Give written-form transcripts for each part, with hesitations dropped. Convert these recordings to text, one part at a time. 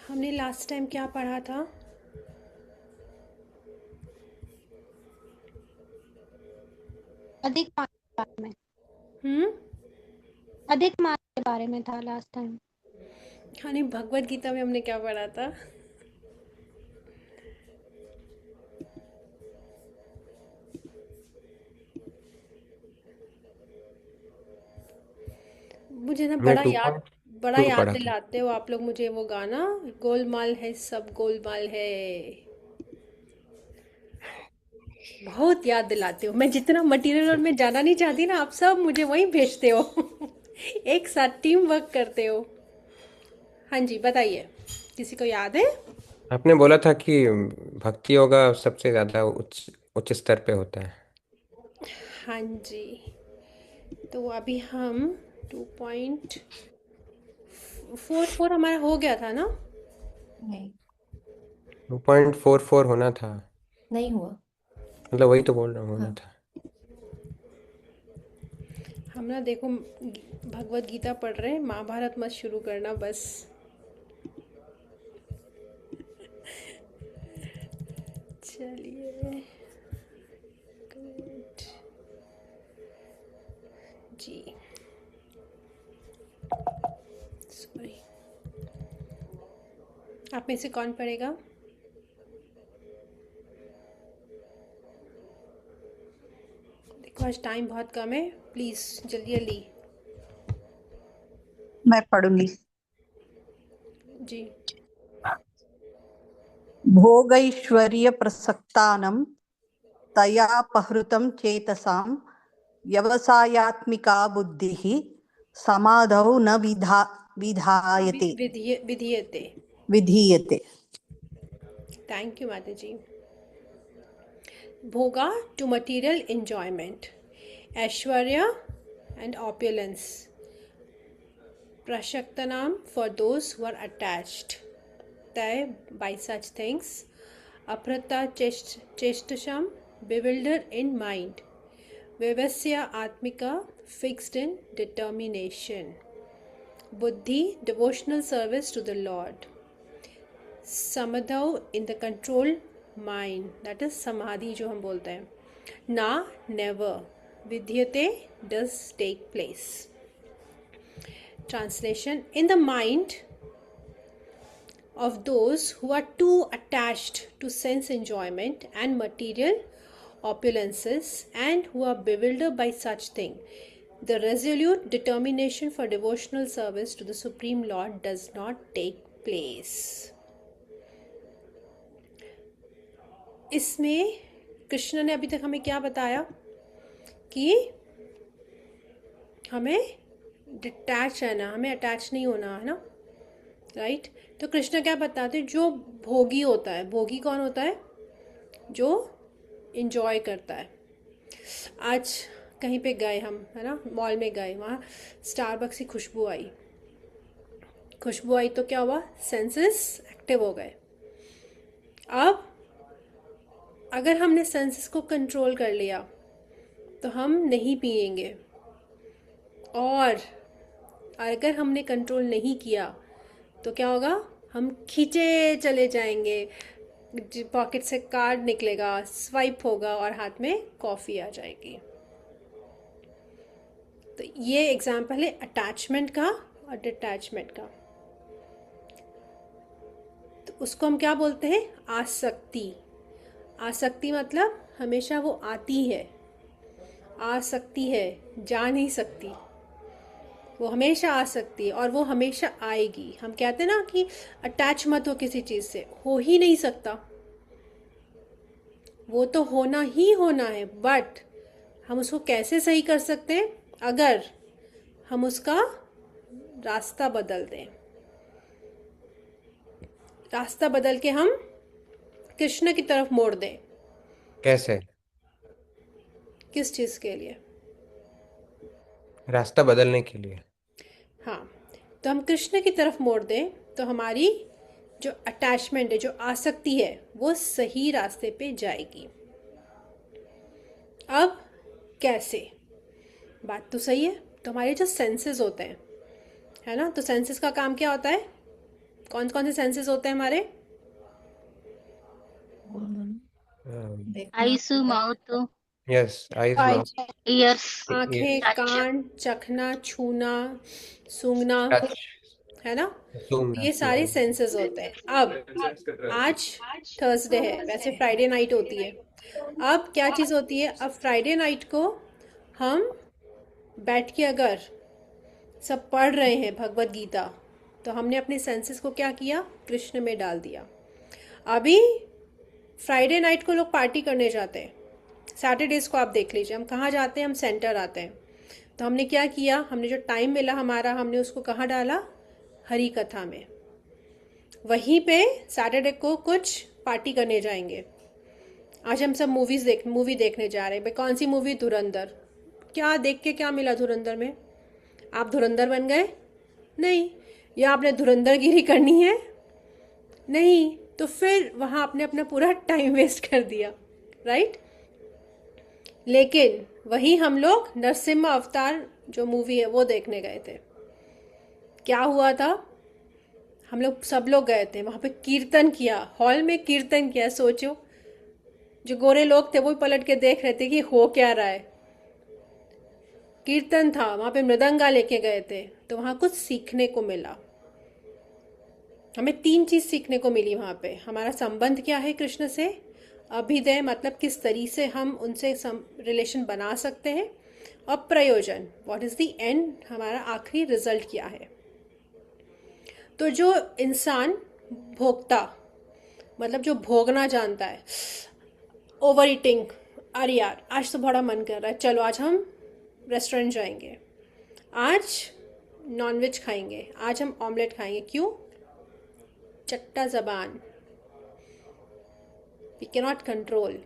हमने last time क्या पढ़ा था? अधिक मास के बारे में। हम्म। अधिक मास के बारे में था लास्ट टाइम। हाँ नहीं, भगवत गीता में हमने क्या पढ़ा था? मुझे ना हमने टू पॉइंट बड़ा टू याद पढ़ा था। दिलाते हो आप लोग मुझे वो गाना। गोलमाल है सब गोलमाल है। बहुत याद दिलाते हो। मैं जितना मटेरियल और मैं जाना नहीं चाहती ना, आप सब मुझे वहीं भेजते हो। एक साथ टीम वर्क करते हो। हाँ जी, बताइए। किसी को याद है? आपने बोला था कि भक्ति योगा सबसे ज्यादा उच्च उच्च स्तर पे होता है। हाँ जी। तो अभी हम 2.44 हमारा हो गया था ना? नहीं, 2.44 होना था। नहीं हुआ। मतलब वही तो बोल रहा हूँ, होना हाँ। था। हम ना देखो, भगवत गीता पढ़ रहे हैं, महाभारत मत शुरू करना बस। चलिए। गुड जी। सॉरी। आप में से कौन पढ़ेगा? देखो आज टाइम बहुत कम है, प्लीज़ जल्दी जल्दी। मैं पढ़ूंगी। जी। भोगैश्वर्य प्रसक्तानं तयापहृतं चेतसां व्यवसायात्मिका बुद्धिः समाधौ न विधायते विधीयते। विधीयते। थैंक यू माता जी। भोगा टू मटेरियल enjoyment, ऐश्वर्य and opulence, prashaktanam for those who are attached तय by such things, aprata chestasham bewildered in mind, vivasya atmika fixed in determination, buddhi devotional service to the Lord, samadhav in the controlled mind, that is samadhi जो हम बोलते हैं, ना never, vidyate does take place. Translation: in the mind of those who are too attached to sense enjoyment and material opulences and who are bewildered by such thing, the resolute determination for devotional service to the Supreme Lord does not take place. इसमें कृष्ण ने अभी तक हमें क्या बताया कि हमें detach रहना, हमें अटैच नहीं होना, है ना? राइट। तो कृष्ण क्या बताते हैं? जो भोगी होता है, भोगी कौन होता है? जो इंजॉय करता है। आज कहीं पे गए हम, है ना, मॉल में गए, वहाँ स्टारबक्स की खुशबू आई। खुशबू आई तो क्या हुआ? सेंसेस एक्टिव हो गए। अब अगर हमने सेंसेस को कंट्रोल कर लिया तो हम नहीं पिएंगे, और अगर हमने कंट्रोल नहीं किया तो क्या होगा? हम खींचे चले जाएंगे, पॉकेट से कार्ड निकलेगा, स्वाइप होगा और हाथ में कॉफ़ी आ जाएगी। तो ये एग्जाम्पल है अटैचमेंट का और डिटैचमेंट का। तो उसको हम क्या बोलते हैं? आसक्ति। आसक्ति मतलब हमेशा वो आती है, आ सकती है, जा नहीं सकती। वो हमेशा आ सकती है और वो हमेशा आएगी। हम कहते हैं ना कि अटैच मत हो किसी चीज़ से, हो ही नहीं सकता, वो तो होना ही होना है। बट हम उसको कैसे सही कर सकते हैं? अगर हम उसका रास्ता बदल दें। रास्ता बदल के हम कृष्ण की तरफ मोड़ दें। कैसे? किस चीज़ के लिए? रास्ता बदलने के लिए। हाँ, तो हम कृष्ण की तरफ मोड़ दें तो हमारी जो अटैचमेंट है, जो आसक्ति है, वो सही रास्ते पे जाएगी। अब कैसे? बात तो सही है। तो हमारे जो सेंसेस होते हैं, है ना, तो सेंसेस का काम क्या होता है? कौन कौन से सेंसेस होते हैं हमारे? देखना, eyes mouth yes, eyes, mouth, years आंखें, टच कान, चखना, छूना, सूंघना, टच, है ना? सूंघना। ये सारे सेंसेस होते हैं। अब आज थर्सडे है, वैसे फ्राइडे नाइट होती है। अब क्या चीज़ होती है? अब फ्राइडे नाइट को हम बैठ के अगर सब पढ़ रहे हैं भगवत गीता, तो हमने अपने सेंसेस को क्या किया? कृष्ण में डाल दिया। अभी फ्राइडे नाइट को लोग पार्टी करने जाते हैं, सैटरडेज को आप देख लीजिए हम कहाँ जाते हैं, हम सेंटर आते हैं। तो हमने क्या किया? हमने जो टाइम मिला हमारा, हमने उसको कहाँ डाला? हरी कथा में। वहीं पे सैटरडे को कुछ पार्टी करने जाएंगे। आज हम सब मूवी देखने जा रहे हैं भाई। कौन सी मूवी? धुरंधर। क्या देख के क्या मिला धुरंधर में? आप धुरंधर बन गए? नहीं। या आपने धुरंधरगिरी करनी है? नहीं। तो फिर वहाँ आपने अपना पूरा टाइम वेस्ट कर दिया, राइट? लेकिन वही हम लोग नरसिम्हा अवतार जो मूवी है वो देखने गए थे। क्या हुआ था? हम लोग सब लोग गए थे, वहाँ पे कीर्तन किया, हॉल में कीर्तन किया। सोचो, जो गोरे लोग थे वो भी पलट के देख रहे थे कि हो क्या रहा है। कीर्तन था, वहाँ पे मृदंगा लेके गए थे, तो वहाँ कुछ सीखने को मिला। हमें 3 चीज सीखने को मिली वहाँ पे। हमारा संबंध क्या है कृष्ण से, अभिदय मतलब किस तरीके से हम उनसे रिलेशन बना सकते हैं, और प्रयोजन, व्हाट इज द एंड, हमारा आखिरी रिजल्ट क्या है। तो जो इंसान भोगता मतलब जो भोगना जानता है, ओवर ईटिंग, अरे यार आज तो बड़ा मन कर रहा है, चलो आज हम रेस्टोरेंट जाएंगे, आज नॉनवेज खाएंगे, आज हम ऑमलेट खाएंगे। क्यों? चट्टा जबान, वी कैनॉट कंट्रोल।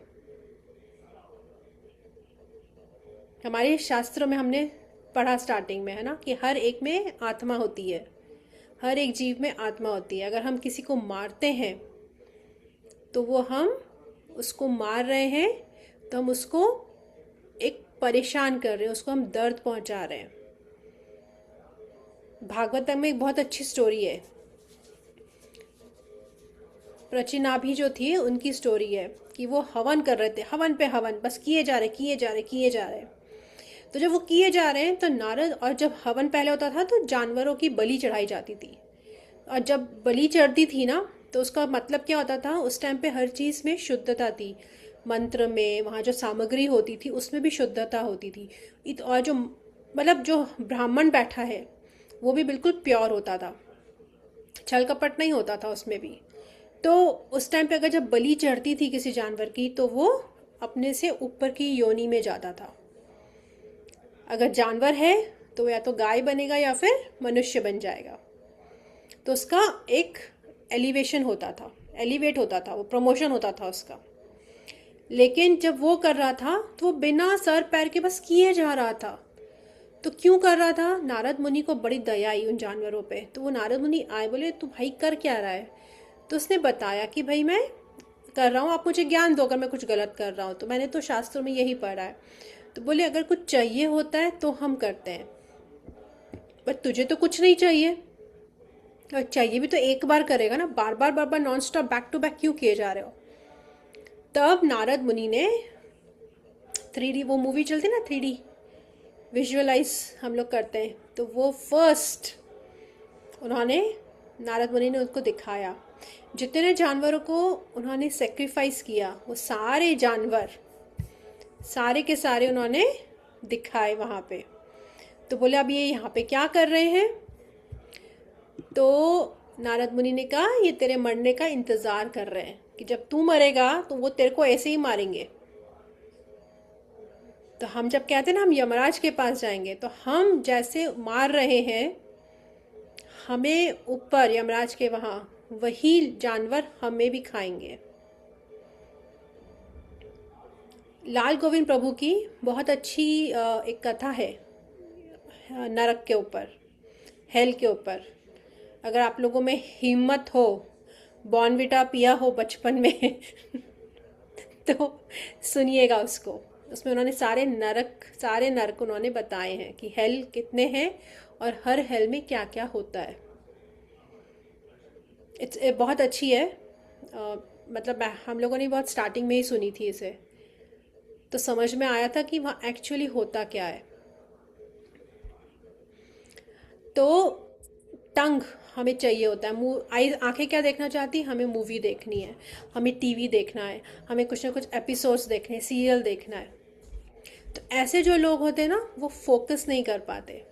हमारे शास्त्रों में हमने पढ़ा स्टार्टिंग में, है ना, कि हर एक में आत्मा होती है, हर एक जीव में आत्मा होती है। अगर हम किसी को मारते हैं तो वो हम उसको मार रहे हैं, तो हम उसको एक परेशान कर रहे हैं, उसको हम दर्द पहुंचा रहे हैं। भागवतम में एक बहुत अच्छी स्टोरी है, प्रचिनाभि जो थी उनकी स्टोरी है कि वो हवन कर रहे थे, हवन पे हवन, बस किए जा रहे किए जा रहे किए जा रहे। तो जब वो किए जा रहे हैं तो नारद, और जब हवन पहले होता था तो जानवरों की बलि चढ़ाई जाती थी, और जब बलि चढ़ती थी ना तो उसका मतलब क्या होता था? उस टाइम पे हर चीज़ में शुद्धता थी, मंत्र में, वहाँ जो सामग्री होती थी उसमें भी शुद्धता होती थी। और जो मतलब जो ब्राह्मण बैठा है वो भी बिल्कुल प्योर होता था, छल कपट नहीं होता था उसमें भी। तो उस टाइम पे अगर जब बलि चढ़ती थी किसी जानवर की तो वो अपने से ऊपर की योनि में जाता था। अगर जानवर है तो या तो गाय बनेगा या फिर मनुष्य बन जाएगा। तो उसका एक एलिवेशन होता था, एलिवेट होता था, वो प्रमोशन होता था उसका। लेकिन जब वो कर रहा था तो वो बिना सर पैर के बस किए जा रहा था। तो क्यों कर रहा था? नारद मुनि को बड़ी दया आई उन जानवरों पे। तो वो नारद मुनि आए, बोले तू भाई कर क्या रहा है? तो उसने बताया कि भाई मैं कर रहा हूँ, आप मुझे ज्ञान दो अगर मैं कुछ गलत कर रहा हूँ तो, मैंने तो शास्त्रों में यही पढ़ा है। तो बोले अगर कुछ चाहिए होता है तो हम करते हैं, पर तुझे तो कुछ नहीं चाहिए, और चाहिए भी तो एक बार करेगा ना, बार बार non stop back to back क्यों किए जा रहे हो? तब नारद मुनि ने 3D, वो मूवी चलती ना 3D विजुअलाइज हम लोग करते हैं, तो वो फर्स्ट उन्होंने, नारद मुनि ने उनको दिखाया। जितने जानवरों को उन्होंने सेक्रीफाइस किया वो सारे जानवर, सारे के सारे उन्होंने दिखाए वहाँ पे। तो बोले अब ये यहाँ पे क्या कर रहे हैं? तो नारद मुनि ने कहा ये तेरे मरने का इंतजार कर रहे हैं, कि जब तू मरेगा तो वो तेरे को ऐसे ही मारेंगे। तो हम जब कहते हैं ना हम यमराज के पास जाएंगे, तो हम जैसे मार रहे हैं, हमें ऊपर यमराज के वहाँ वही जानवर हमें भी खाएंगे। लाल गोविंद प्रभु की बहुत अच्छी एक कथा है नरक के ऊपर, हेल के ऊपर। अगर आप लोगों में हिम्मत हो, बॉर्नविटा पिया हो बचपन में तो सुनिएगा उसको। उसमें उन्होंने सारे नरक उन्होंने बताए हैं कि हेल कितने हैं और हर हेल में क्या क्या होता है। बहुत अच्छी है। मतलब हम लोगों ने बहुत स्टार्टिंग में ही सुनी थी इसे, तो समझ में आया था कि वहाँ एक्चुअली होता क्या है। तो टंग हमें चाहिए होता है। मुंह आई आंखें क्या देखना चाहती, हमें मूवी देखनी है, हमें टीवी देखना है, हमें कुछ ना कुछ एपिसोड्स देखने हैं, सीरियल देखना है। तो ऐसे जो लोग होते हैं ना, वो फोकस नहीं कर पाते।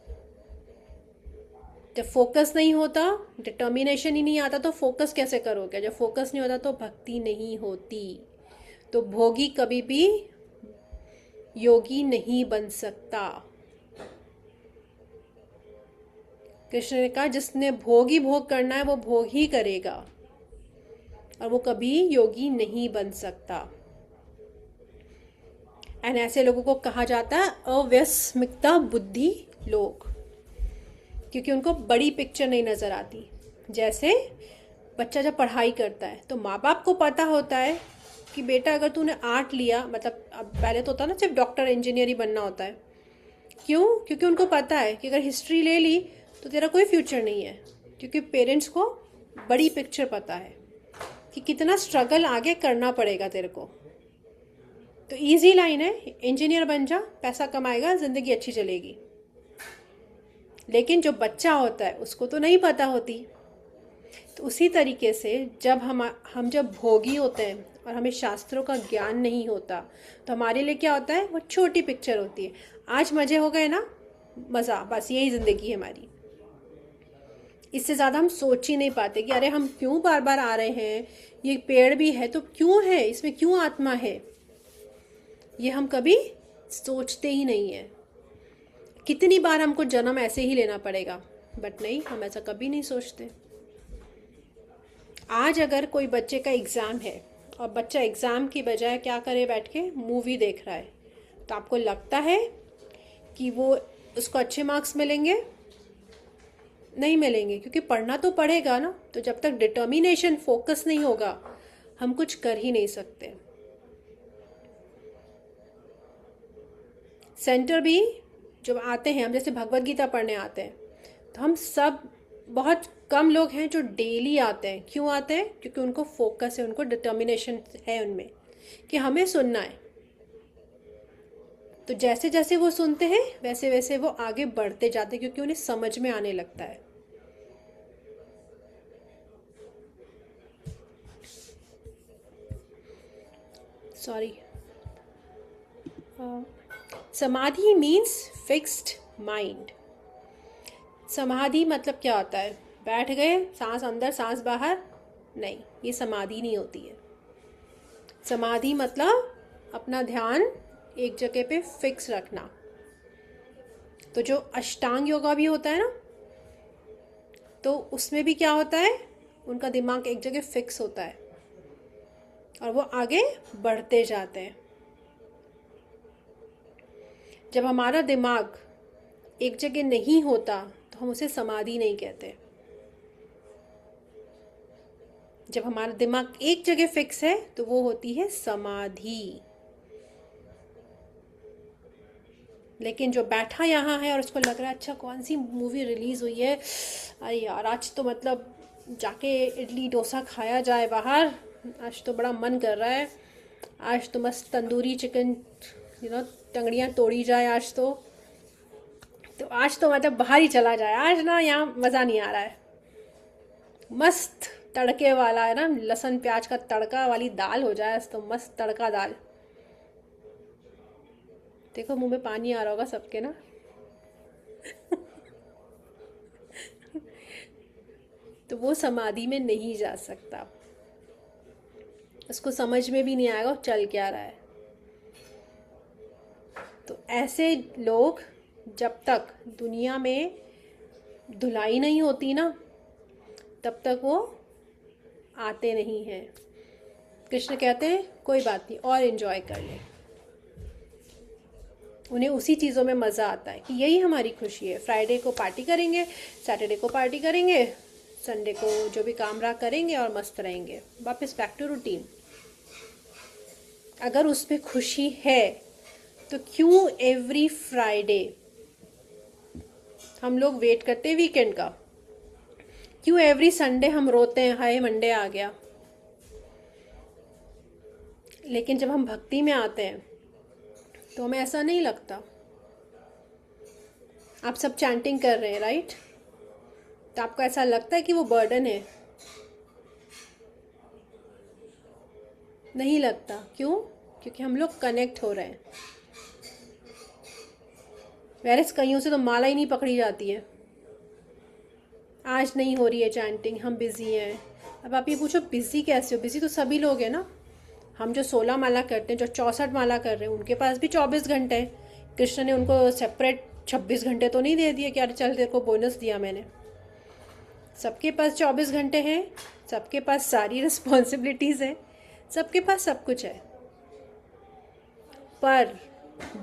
जब फोकस नहीं होता, डिटर्मिनेशन ही नहीं आता, तो फोकस कैसे करोगे? जब फोकस नहीं होता तो भक्ति नहीं होती। तो भोगी कभी भी योगी नहीं बन सकता। कृष्ण ने कहा जिसने भोग ही भोग करना है वो भोग ही करेगा, और वो कभी योगी नहीं बन सकता। एंड ऐसे लोगों को कहा जाता है अव्यस्मिता बुद्धि लोग, क्योंकि उनको बड़ी पिक्चर नहीं नजर आती। जैसे बच्चा जब पढ़ाई करता है तो माँ बाप को पता होता है कि बेटा अगर तूने आर्ट लिया, मतलब अब पहले तो होता ना सिर्फ डॉक्टर इंजीनियर ही बनना होता है। क्यों? क्योंकि उनको पता है कि अगर हिस्ट्री ले ली तो तेरा कोई फ्यूचर नहीं है, क्योंकि पेरेंट्स को बड़ी पिक्चर पता है कि कितना स्ट्रगल आगे करना पड़ेगा तेरे को। तो इजी लाइन है, इंजीनियर बन जा, पैसा कमाएगा, ज़िंदगी अच्छी चलेगी। लेकिन जो बच्चा होता है उसको तो नहीं पता होती। तो उसी तरीके से जब हम जब भोगी होते हैं और हमें शास्त्रों का ज्ञान नहीं होता, तो हमारे लिए क्या होता है, वो छोटी पिक्चर होती है। आज मज़े हो गए ना, मज़ा, बस यही ज़िंदगी है हमारी। इससे ज़्यादा हम सोच ही नहीं पाते कि अरे हम क्यों बार बार आ रहे हैं, ये पेड़ भी है तो क्यों है, इसमें क्यों आत्मा है, ये हम कभी सोचते ही नहीं है। कितनी बार हमको जन्म ऐसे ही लेना पड़ेगा, बट नहीं, हम ऐसा कभी नहीं सोचते। आज अगर कोई बच्चे का एग्ज़ाम है और बच्चा एग्ज़ाम की बजाय क्या करे, बैठ के मूवी देख रहा है, तो आपको लगता है कि वो उसको अच्छे मार्क्स मिलेंगे? नहीं मिलेंगे, क्योंकि पढ़ना तो पड़ेगा ना। तो जब तक डिटर्मिनेशन, फोकस नहीं होगा, हम कुछ कर ही नहीं सकते। सेंटर भी जब आते हैं, हम जैसे भगवत गीता पढ़ने आते हैं, तो हम सब, बहुत कम लोग हैं जो डेली आते हैं। क्यों आते हैं? क्योंकि उनको फोकस है, उनको डिटर्मिनेशन है उनमें कि हमें सुनना है। तो जैसे जैसे वो सुनते हैं वैसे वैसे वो आगे बढ़ते जाते हैं, क्योंकि उन्हें समझ में आने लगता है। सॉरी, समाधि मीन्स फिक्स्ड माइंड। समाधि मतलब क्या होता है? बैठ गए, सांस अंदर सांस बाहर? नहीं, ये समाधि नहीं होती है। समाधि मतलब अपना ध्यान एक जगह पे फिक्स रखना। तो जो अष्टांग योगा भी होता है ना, तो उसमें भी क्या होता है, उनका दिमाग एक जगह फिक्स होता है और वो आगे बढ़ते जाते हैं। जब हमारा दिमाग एक जगह नहीं होता तो हम उसे समाधि नहीं कहते। जब हमारा दिमाग एक जगह फिक्स है तो वो होती है समाधि। लेकिन जो बैठा यहाँ है और उसको लग रहा है अच्छा कौन सी मूवी रिलीज हुई है, अरे यार आज तो मतलब जाके इडली डोसा खाया जाए बाहर, आज तो बड़ा मन कर रहा है, आज तो मस्त तंदूरी चिकन टंगड़ियाँ तोड़ी जाए, आज तो आज तो मतलब बाहर ही चला जाए, आज ना यहाँ मज़ा नहीं आ रहा है। मस्त तड़के वाला है ना, लहसुन प्याज का तड़का वाली दाल हो जाए, आज तो मस्त तड़का दाल। देखो मुंह में पानी आ रहा होगा सबके ना। तो वो समाधि में नहीं जा सकता, उसको समझ में भी नहीं आएगा चल क्या रहा है। तो ऐसे लोग जब तक दुनिया में धुलाई नहीं होती ना, तब तक वो आते नहीं हैं। कृष्ण कहते हैं कोई बात नहीं, और एंजॉय कर ले। उन्हें उसी चीज़ों में मज़ा आता है कि यही हमारी खुशी है। फ्राइडे को पार्टी करेंगे, सैटरडे को पार्टी करेंगे, संडे को जो भी काम रहा करेंगे और मस्त रहेंगे, वापस बैक टू रूटीन। अगर उसमें खुशी है तो क्यों एवरी फ्राइडे हम लोग वेट करते हैं वीकेंड का क्यों एवरी संडे हम रोते हैं हाय मंडे आ गया, लेकिन जब हम भक्ति में आते हैं तो हमें ऐसा नहीं लगता। आप सब चैंटिंग कर रहे हैं राइट, तो आपको ऐसा लगता है कि वो बर्डन है? नहीं लगता। क्यों? क्योंकि हम लोग कनेक्ट हो रहे हैं। वैरस कईयों से तो माला ही नहीं पकड़ी जाती है। आज नहीं हो रही है चैंटिंग, हम बिज़ी हैं। अब आप ये पूछो बिज़ी कैसे हो? बिज़ी तो सभी लोग हैं ना। हम जो 16 माला करते हैं, जो 64 माला कर रहे हैं, उनके पास भी 24 घंटे हैं। कृष्ण ने उनको सेपरेट 26 घंटे तो नहीं दे दिए कि अरे चल तेरे को बोनस दिया मैंने। सबके पास 24 घंटे हैं, सबके पास सारी रिस्पॉन्सिबिलिटीज़ हैं, सबके पास सब कुछ है। पर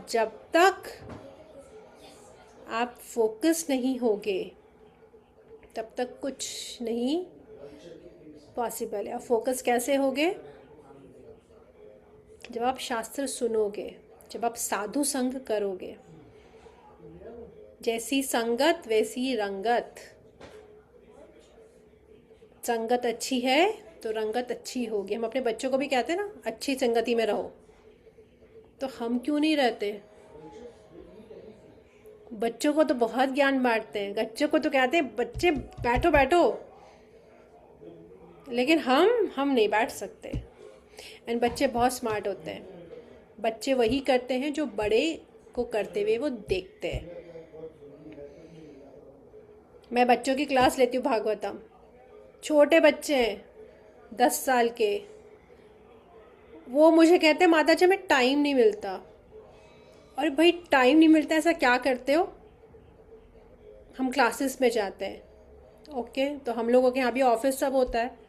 जब तक आप फोकस नहीं होगे तब तक कुछ नहीं पॉसिबल है। आप फोकस कैसे होगे? जब आप शास्त्र सुनोगे, जब आप साधु संग करोगे। जैसी संगत वैसी रंगत। संगत अच्छी है तो रंगत अच्छी होगी। हम अपने बच्चों को भी कहते हैं ना, अच्छी संगति में रहो। तो हम क्यों नहीं रहते? बच्चों को तो बहुत ज्ञान बांटते हैं, बच्चों को तो कहते हैं बच्चे बैठो बैठो, लेकिन हम नहीं बैठ सकते। एंड बच्चे बहुत स्मार्ट होते हैं। बच्चे वही करते हैं जो बड़े को करते हुए वो देखते हैं। मैं बच्चों की क्लास लेती हूँ भागवतम। छोटे बच्चे हैं 10 साल के, वो मुझे कहते हैं माता जी हमें टाइम नहीं मिलता। और भाई टाइम नहीं मिलता, ऐसा क्या करते हो? हम क्लासेस में जाते हैं। ओके, तो हम लोगों के यहाँ भी ऑफिस सब होता है,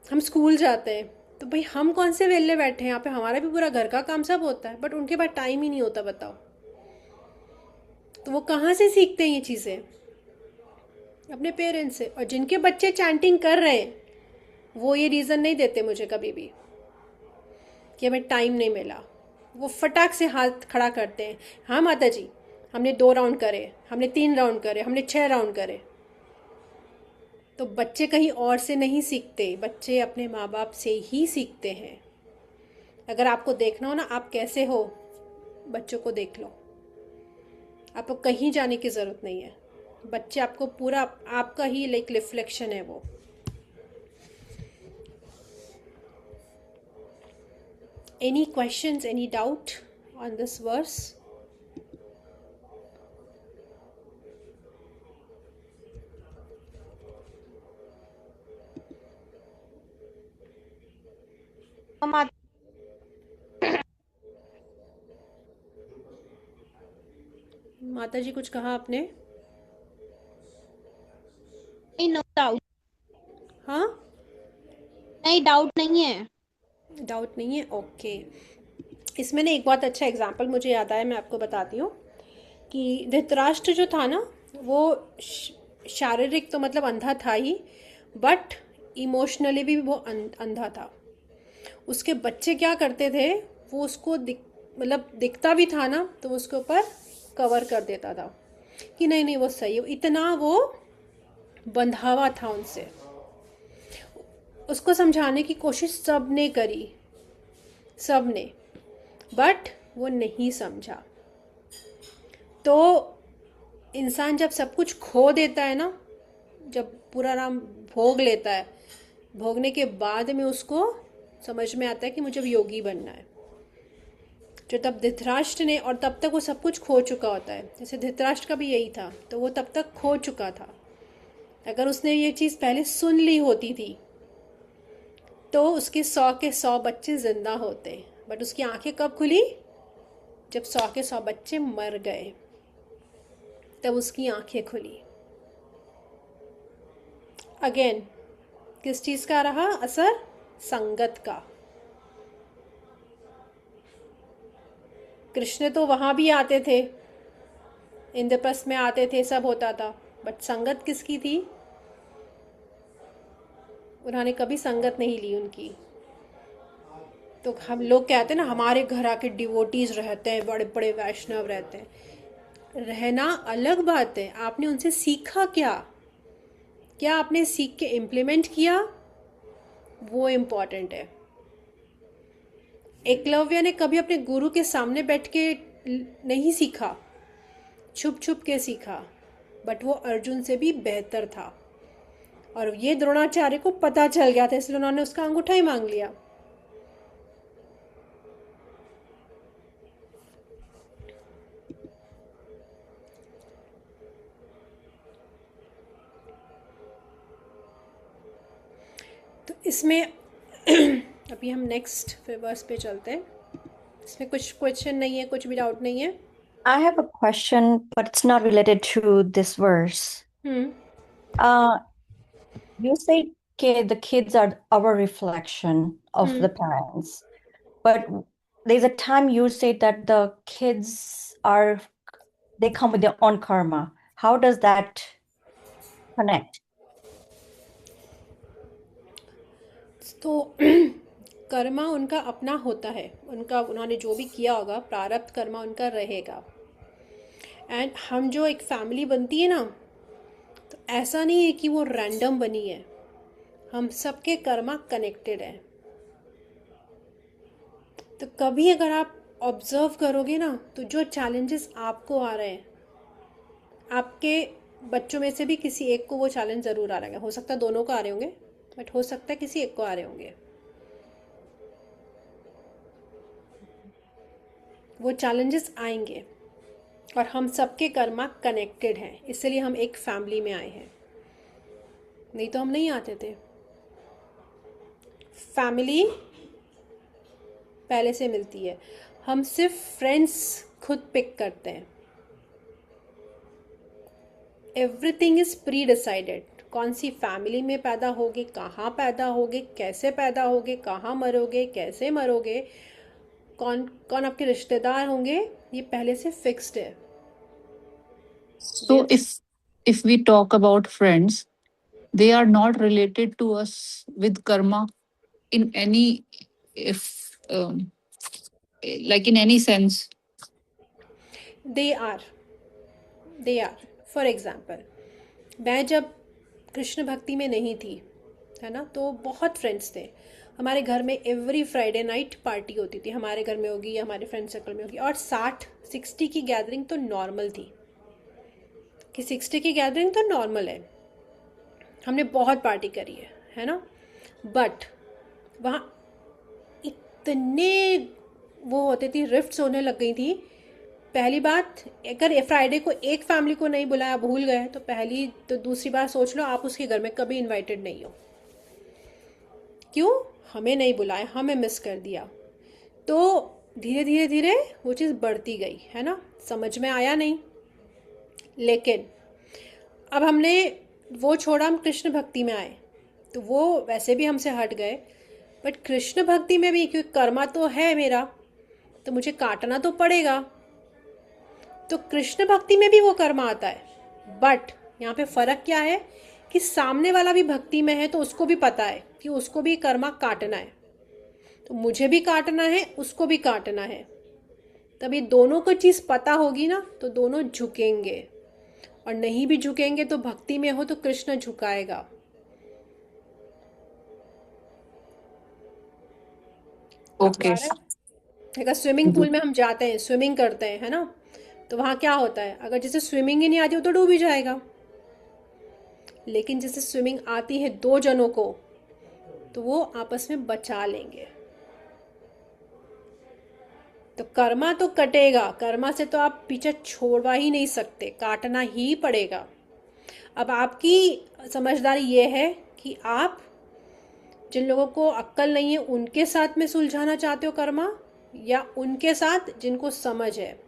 हम स्कूल जाते हैं। तो भाई हम कौन से वेले बैठे हैं यहाँ पे? हमारा भी पूरा घर का काम सब होता है, बट उनके पास टाइम ही नहीं होता। बताओ, तो वो कहाँ से सीखते हैं ये चीज़ें? अपने पेरेंट्स से। और जिनके बच्चे चैंटिंग कर रहे हैं वो ये रीज़न नहीं देते मुझे कभी भी कि हमें टाइम नहीं मिला। वो फटाक से हाथ खड़ा करते हैं, हाँ माता जी हमने 2 राउंड करे, हमने 3 राउंड करे, हमने 6 राउंड करे। तो बच्चे कहीं और से नहीं सीखते, बच्चे अपने माँ बाप से ही सीखते हैं। अगर आपको देखना हो ना आप कैसे हो, बच्चों को देख लो। आपको कहीं जाने की ज़रूरत नहीं है। बच्चे आपको पूरा आपका ही लाइक रिफ्लेक्शन है वो। Any questions, any doubt on this verse? माता जी कुछ कहा आपने? No doubt. हाँ, नहीं, डाउट नहीं है। डाउट नहीं है। ओके, इसमें ना एक बहुत अच्छा एग्जाम्पल मुझे याद आया, मैं आपको बताती हूँ कि धृतराष्ट्र जो था ना, वो शारीरिक तो मतलब अंधा था ही, बट इमोशनली भी वो अंधा था। उसके बच्चे क्या करते थे, वो उसको मतलब दिखता भी था ना तो उसके ऊपर कवर कर देता था कि नहीं नहीं वो सही है। इतना वो बंधावा था उनसे। उसको समझाने की कोशिश सब ने करी, सब ने, बट वो नहीं समझा। तो इंसान जब सब कुछ खो देता है ना, जब पूरा नाम भोग लेता है, भोगने के बाद में उसको समझ में आता है कि मुझे अब योगी बनना है। जो तब धृतराष्ट्र ने, और तब तक वो सब कुछ खो चुका होता है, जैसे धृतराष्ट्र का भी यही था, तो वो तब तक खो चुका था। अगर उसने ये चीज़ पहले सुन ली होती थी तो उसके 100 के 100 बच्चे जिंदा होते। बट उसकी आंखें कब खुली? जब 100 के 100 बच्चे मर गए, तब उसकी आंखें खुली। अगेन किस चीज़ का रहा असर? संगत का। कृष्ण तो वहाँ भी आते थे, इंद्रप्रस्थ में आते थे, सब होता था, बट संगत किसकी थी? उन्होंने कभी संगत नहीं ली उनकी। तो हम लोग कहते हैं ना हमारे घर आके डिवोटीज रहते हैं, बड़े बड़े वैष्णव रहते हैं। रहना अलग बात है, आपने उनसे सीखा क्या? क्या आपने सीख के इम्प्लीमेंट किया, वो इम्पॉर्टेंट है। एकलव्य ने कभी अपने गुरु के सामने बैठ के नहीं सीखा, छुप छुप के सीखा, बट वो अर्जुन से भी बेहतर था और ये द्रोणाचार्य को पता चल गया था, इसलिए उन्होंने उसका अंगूठा ही मांग लिया। तो इसमें अभी हम नेक्स्ट वर्स पे चलते हैं। इसमें कुछ क्वेश्चन नहीं है, कुछ भी डाउट नहीं है। I have a question, but it's not related to this verse. Uh, you say the kids are our reflection of the parents, but there's a time you say that the kids they come with their own karma. How does that connect? तो कर्मा उनका अपना होता है, उन्होंने जो भी किया होगा, प्रारब्ध कर्मा उनका रहेगा। एंड हम जो एक फैमिली बनती है ना, तो ऐसा नहीं है कि वो रैंडम बनी है, हम सबके कर्मा कनेक्टेड है। तो कभी अगर आप ऑब्जर्व करोगे ना, तो जो चैलेंजेस आपको आ रहे हैं, आपके बच्चों में से भी किसी एक को वो चैलेंज ज़रूर आ रहा है। हो सकता है दोनों को आ रहे होंगे, बट हो सकता है किसी एक को आ रहे होंगे। वो चैलेंजेस आएंगे और हम सबके कर्मा कनेक्टेड हैं, इसलिए हम एक फैमिली में आए हैं, नहीं तो हम नहीं आते थे। फैमिली पहले से मिलती है, हम सिर्फ फ्रेंड्स खुद पिक करते हैं। एवरीथिंग इज प्री डिसाइडेड, कौन सी फैमिली में पैदा होगे, कहाँ पैदा होगे, कैसे पैदा होगे, कहाँ मरोगे, कैसे मरोगे, कौन कौन आपके रिश्तेदार होंगे, ये पहले से फिक्स्ड है। So if we talk about friends, they are not related to us with karma in any if like in any sense. They are for example, मैं जब कृष्ण भक्ति में नहीं थी, है ना, तो बहुत फ्रेंड्स थे हमारे घर में। एवरी फ्राइडे नाइट पार्टी होती थी, हमारे घर में होगी, हमारे फ्रेंड सर्कल में होगी। और 60 की गैदरिंग तो नॉर्मल थी, कि 60 की गैदरिंग तो नॉर्मल है, हमने बहुत पार्टी करी है ना। बट वहाँ इतने वो होते थी, रिफ्ट्स होने लग गई थी। पहली बात, अगर फ्राइडे को एक फैमिली को नहीं बुलाया, भूल गए, तो दूसरी बार सोच लो आप उसके घर में कभी इनवाइटेड नहीं हो। क्यों? हमें नहीं बुलाया, हमें मिस कर दिया। तो धीरे धीरे धीरे वो चीज़ बढ़ती गई, है ना, समझ में आया नहीं। लेकिन अब हमने वो छोड़ा, हम कृष्ण भक्ति में आए, तो वो वैसे भी हमसे हट गए। बट कृष्ण भक्ति में भी क्योंकि कर्मा तो है मेरा, तो मुझे काटना तो पड़ेगा, तो कृष्ण भक्ति में भी वो कर्मा आता है। बट यहाँ पे फ़र्क क्या है कि सामने वाला भी भक्ति में है, तो उसको भी पता है कि उसको भी कर्मा काटना है, तो मुझे भी काटना है, उसको भी काटना है। तभी दोनों को चीज़ पता होगी ना, तो दोनों झुकेंगे। और नहीं भी झुकेंगे तो भक्ति में हो तो कृष्ण झुकाएगा। Okay. अगर स्विमिंग पूल में हम जाते हैं, स्विमिंग करते हैं, है ना, तो वहाँ क्या होता है, अगर जिसे स्विमिंग ही नहीं आती हो तो डूब ही जाएगा। लेकिन जिसे स्विमिंग आती है 2 जनों को, तो वो आपस में बचा लेंगे। तो कर्मा तो कटेगा, कर्मा से तो आप पीछे छोड़वा ही नहीं सकते, काटना ही पड़ेगा। अब आपकी समझदारी ये है कि आप जिन लोगों को अक्ल नहीं है उनके साथ में सुलझाना चाहते हो कर्मा, या उनके साथ जिनको समझ है।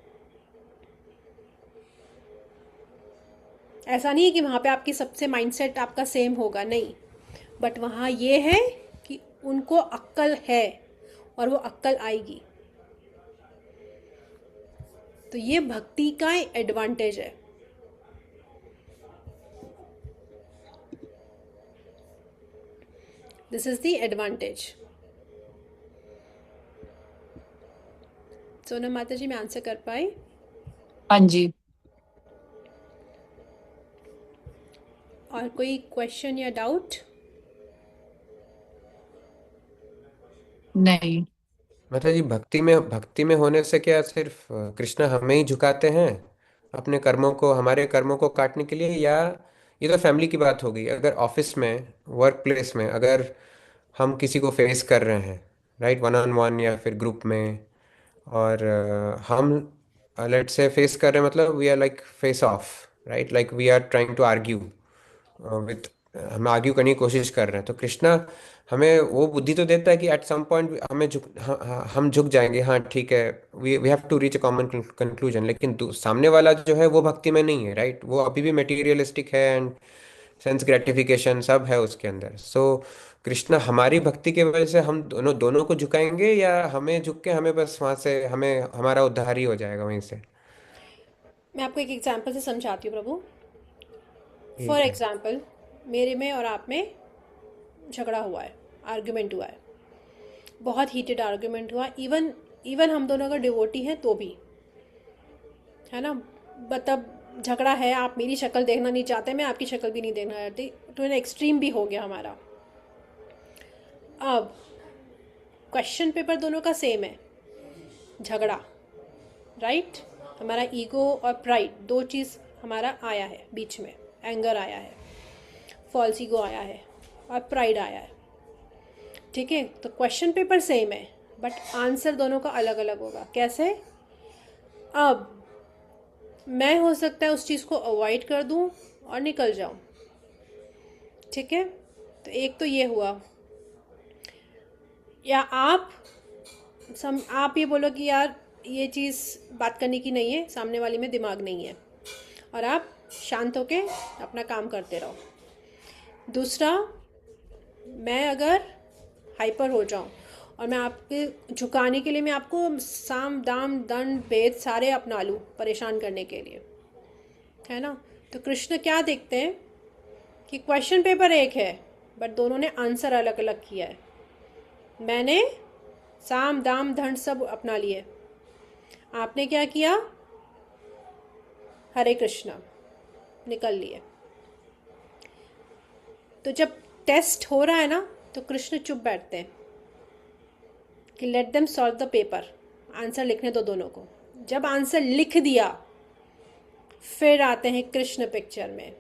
ऐसा नहीं है कि वहाँ पे आपकी सबसे माइंडसेट आपका सेम होगा, नहीं, बट वहाँ ये है कि उनको अक्ल है और वो अक्ल आएगी। तो ये भक्ति का एडवांटेज है। This is the advantage. Sonam माता जी, मैं आंसर कर पाई? हाँ जी। और कोई क्वेश्चन या डाउट? नहीं। माता जी, भक्ति में होने से क्या सिर्फ कृष्ण हमें ही झुकाते हैं अपने कर्मों को, हमारे कर्मों को काटने के लिए? या ये तो फैमिली की बात हो गई, अगर ऑफिस में, वर्क प्लेस में अगर हम किसी को फेस कर रहे हैं, राइट, वन ऑन वन या फिर ग्रुप में, और हम लेट से फेस कर रहे हैं, मतलब we are like face off, right, like we are trying to argue with, हम आर्ग्यू करने की कोशिश कर रहे हैं, तो कृष्णा हमें वो बुद्धि तो देता है कि एट सम पॉइंट हमें हम झुक जाएंगे, हाँ ठीक है, we we have to reach a common conclusion. लेकिन सामने वाला जो है वो भक्ति में नहीं है, राइट, वो अभी भी मटेरियलिस्टिक है एंड सेंस ग्रेटिफिकेशन सब है उसके अंदर। सो कृष्णा हमारी भक्ति की वजह से हम दोनों दोनों को झुकाएंगे, या हमें झुक के हमें बस वहां से हमें हमारा उद्धार ही हो जाएगा वहीं से? मैं आपको एक एग्जांपल से समझाती हूँ प्रभु। फॉर ठीक है। एग्जांपल, मेरे में और आप में झगड़ा हुआ है, आर्ग्यूमेंट हुआ है, बहुत हीटेड आर्ग्यूमेंट हुआ, इवन इवन हम दोनों अगर डिवोटी हैं तो भी, है ना, मतलब झगड़ा है, आप मेरी शक्ल देखना नहीं चाहते, मैं आपकी शक्ल भी नहीं देखना चाहती, तो एन एक्सट्रीम भी हो गया हमारा। अब क्वेश्चन पेपर दोनों का सेम है, झगड़ा, राइट, हमारा ईगो और प्राइड दो चीज़ हमारा आया है बीच में, एंगर आया है, फॉल्स ईगो आया है और प्राइड आया है, ठीक है। तो क्वेश्चन पेपर सेम है बट आंसर दोनों का अलग अलग होगा। कैसे? अब मैं हो सकता है उस चीज़ को अवॉइड कर दूं और निकल जाऊं, ठीक है, तो एक तो ये हुआ। या आप ये बोलो कि यार ये चीज़ बात करने की नहीं है, सामने वाली में दिमाग नहीं है, और आप शांत होके अपना काम करते रहो। दूसरा, मैं अगर हाइपर हो जाऊं और मैं आपके झुकाने के लिए मैं आपको साम दाम दंड भेद सारे अपना लूं परेशान करने के लिए, है ना, तो कृष्ण क्या देखते हैं कि क्वेश्चन पेपर एक है बट दोनों ने आंसर अलग अलग किया है। मैंने साम दाम दंड सब अपना लिए, आपने क्या किया? हरे कृष्णा निकल लिए। तो जब टेस्ट हो रहा है ना तो कृष्ण चुप बैठते हैं कि let them solve the paper, answer लिखने दो दोनों को। जब आंसर लिख दिया फिर आते हैं कृष्ण पिक्चर में।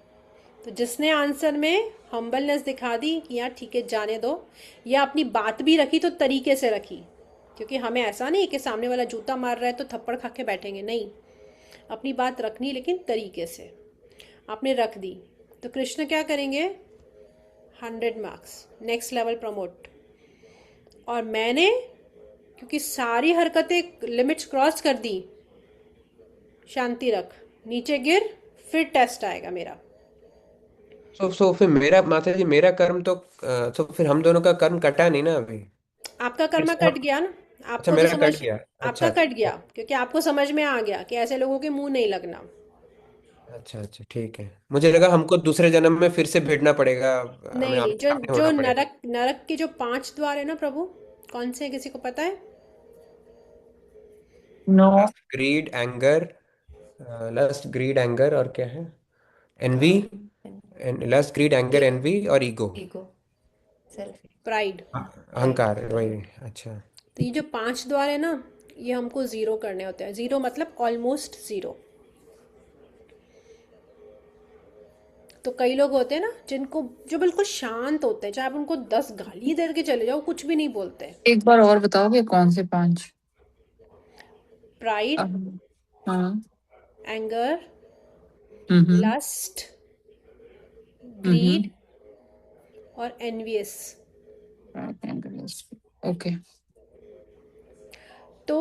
तो जिसने आंसर में हम्बलनेस दिखा दी कि यार ठीक है जाने दो, या अपनी बात भी रखी तो तरीके से रखी, क्योंकि हमें ऐसा नहीं कि सामने वाला जूता मार रहा है तो थप्पड़ खा के बैठेंगे, नहीं, अपनी बात रखनी लेकिन तरीके से आपने रख दी, तो कृष्ण क्या करेंगे? 100 मार्क्स, नेक्स्ट लेवल प्रमोट। और मैंने क्योंकि सारी हरकतें लिमिट्स क्रॉस कर दी, शांति रख, नीचे गिर, फिर टेस्ट आएगा मेरा। सो फिर मेरा, माता जी, मेरा कर्म तो तो फिर हम दोनों का कर्म कटा नहीं ना अभी? आपका फिर कर्मा से कट गया ना, अच्छा, आपको तो मेरा समझ, कट गया। अच्छा आपका कट अच्छा। गया क्योंकि आपको समझ में आ गया कि ऐसे लोगों के मुंह नहीं लगना। अच्छा अच्छा, ठीक है, मुझे लगा हमको दूसरे जन्म में फिर से भेजना पड़ेगा, हमें नहीं नहीं, आमने जो सामने जो होना पड़ेगा। नरक नरक के जो 5 द्वार है ना प्रभु, कौन से हैं, किसी को पता है? No. Greed, anger, lust, greed, anger, और क्या है? Envy, lust, greed, anger, envy और ईगो, प्राइड। अहंकार, वही। अच्छा। तो ये जो 5 द्वार है ना, ये हमको ज़ीरो करने होते हैं। ज़ीरो मतलब ऑलमोस्ट ज़ीरो। तो कई लोग होते हैं ना जिनको, जो बिल्कुल शांत होते हैं, चाहे आप उनको 10 गाली दे के चले जाओ कुछ भी नहीं बोलते। एक बार और बताओगे कौन से 5? प्राइड, हाँ। एंगर, हम्म। लस्ट, ग्रीड हम्म। और एनवियस। ओके। तो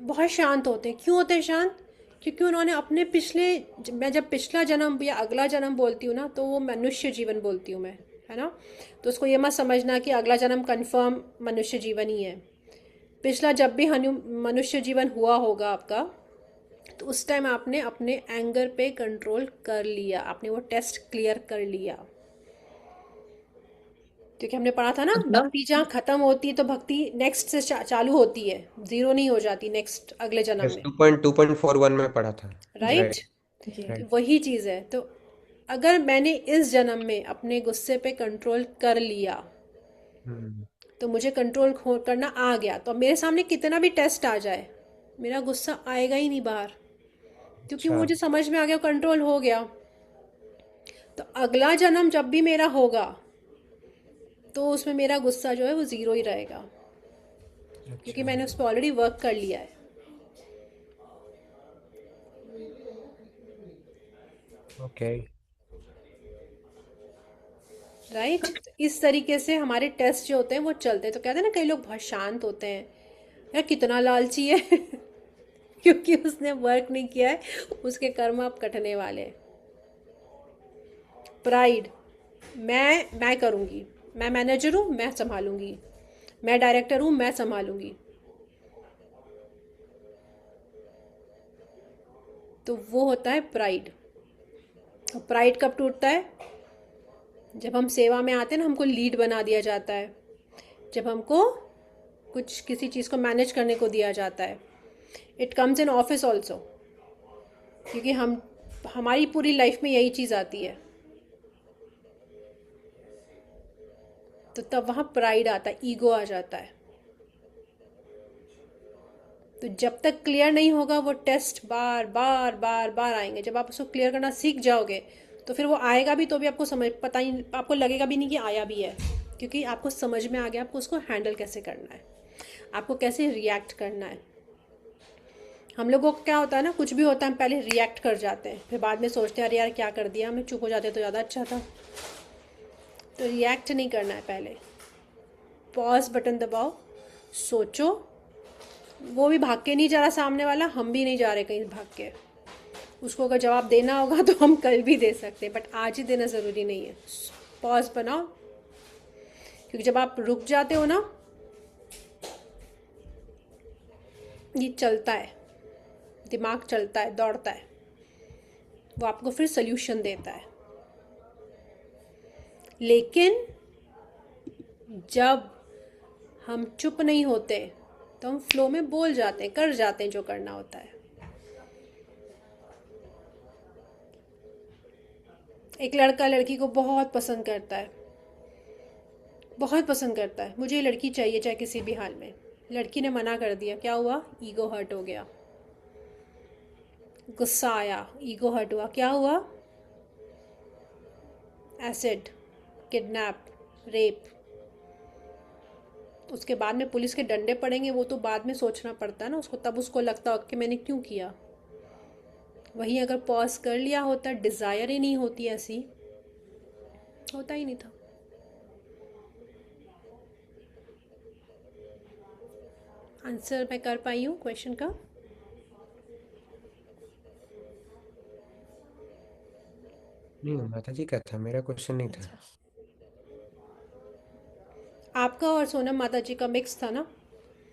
बहुत शांत होते हैं। क्यों होते हैं शांत? क्योंकि उन्होंने अपने पिछले, मैं जब पिछला जन्म या अगला जन्म बोलती हूँ ना तो वो मनुष्य जीवन बोलती हूँ मैं, है ना, तो उसको ये मत समझना कि अगला जन्म कंफर्म मनुष्य जीवन ही है। पिछला जब भी मनुष्य जीवन हुआ होगा आपका, तो उस टाइम आपने अपने एंगर पे कंट्रोल कर लिया, आपने वो टेस्ट क्लियर कर लिया। क्योंकि हमने पढ़ा था ना, मतलब भक्ति जहाँ खत्म होती है तो भक्ति नेक्स्ट से चालू होती है, जीरो नहीं हो जाती नेक्स्ट अगले जन्म यस, में, 2.2.41 में पढ़ा था। राइट। राइट तो राइट। वही चीज़ है। तो अगर मैंने इस जन्म में अपने गुस्से पे कंट्रोल कर लिया, हम्म। तो मुझे कंट्रोल करना आ गया, तो अब मेरे सामने कितना भी टेस्ट आ जाए, मेरा गुस्सा आएगा ही नहीं बाहर, क्योंकि वो अच्छा। मुझे समझ में आ गया, कंट्रोल हो गया। तो अगला जन्म जब भी मेरा होगा, तो उसमें मेरा गुस्सा जो है वो ज़ीरो ही रहेगा, क्योंकि अच्छा। मैंने उस पर ऑलरेडी वर्क कर लिया है। ओके। राइट। इस तरीके से हमारे टेस्ट जो होते हैं वो चलते हैं। तो कहते हैं ना, कई लोग बहुत शांत होते हैं, यार कितना लालची है क्योंकि उसने वर्क नहीं किया है, उसके कर्म अब कटने वाले हैं। प्राइड, मैं करूँगी, मैं मैनेजर हूँ, मैं संभालूंगी, मैं डायरेक्टर हूँ, मैं संभालूंगी। तो वो होता है प्राइड। और प्राइड कब टूटता है? जब हम सेवा में आते हैं ना, हमको लीड बना दिया जाता है, जब हमको कुछ किसी चीज़ को मैनेज करने को दिया जाता है। It comes in office also, क्योंकि हमारी पूरी लाइफ में यही चीज़ आती है। तो तब वहाँ प्राइड आता है, ईगो आ जाता है। तो जब तक क्लियर नहीं होगा, वो टेस्ट बार बार बार बार आएंगे। जब आप उसको क्लियर करना सीख जाओगे, तो फिर वो आएगा भी तो भी आपको समझ, पता ही, आपको लगेगा भी नहीं कि आया भी है, क्योंकि आपको समझ में आ गया आपको उसको हैंडल कैसे करना है, आपको कैसे रिएक्ट करना है। हम लोगों को क्या होता है ना, कुछ भी होता है हम पहले रिएक्ट कर जाते हैं, फिर बाद में सोचते हैं अरे यार क्या कर दिया, हमें चुप हो जाते तो ज़्यादा अच्छा था। तो रिएक्ट नहीं करना है, पहले पॉज बटन दबाओ, सोचो। वो भी भाग के नहीं जा रहा सामने वाला, हम भी नहीं जा रहे कहीं भाग के। उसको अगर जवाब देना होगा तो हम कल भी दे सकते हैं, बट आज ही देना ज़रूरी नहीं है। पॉज बनाओ, क्योंकि जब आप रुक जाते हो ना, ये चलता है, दिमाग चलता है, दौड़ता है, वो आपको फिर सल्यूशन देता है। लेकिन जब हम चुप नहीं होते, तो हम फ्लो में बोल जाते हैं, कर जाते हैं जो करना होता है। एक लड़का लड़की को बहुत पसंद करता है, बहुत पसंद करता है, मुझे ये लड़की चाहिए चाहे किसी भी हाल में। लड़की ने मना कर दिया, क्या हुआ? ईगो हर्ट हो गया, गुस्सा आया, ईगो हर्ट हुआ, क्या हुआ? Acid, kidnap, rape. उसके बाद में पुलिस के डंडे पड़ेंगे, वो तो बाद में सोचना पड़ता है ना उसको, तब उसको लगता हो कि मैंने क्यों किया। वहीं अगर पॉज कर लिया होता, डिज़ायर ही नहीं होती, ऐसी होता ही नहीं था। आंसर मैं कर पाई हूँ क्वेश्चन का? नहीं, माता जी का था, मेरा क्वेश्चन नहीं था। अच्छा, आपका और सोनम माता जी का मिक्स था ना?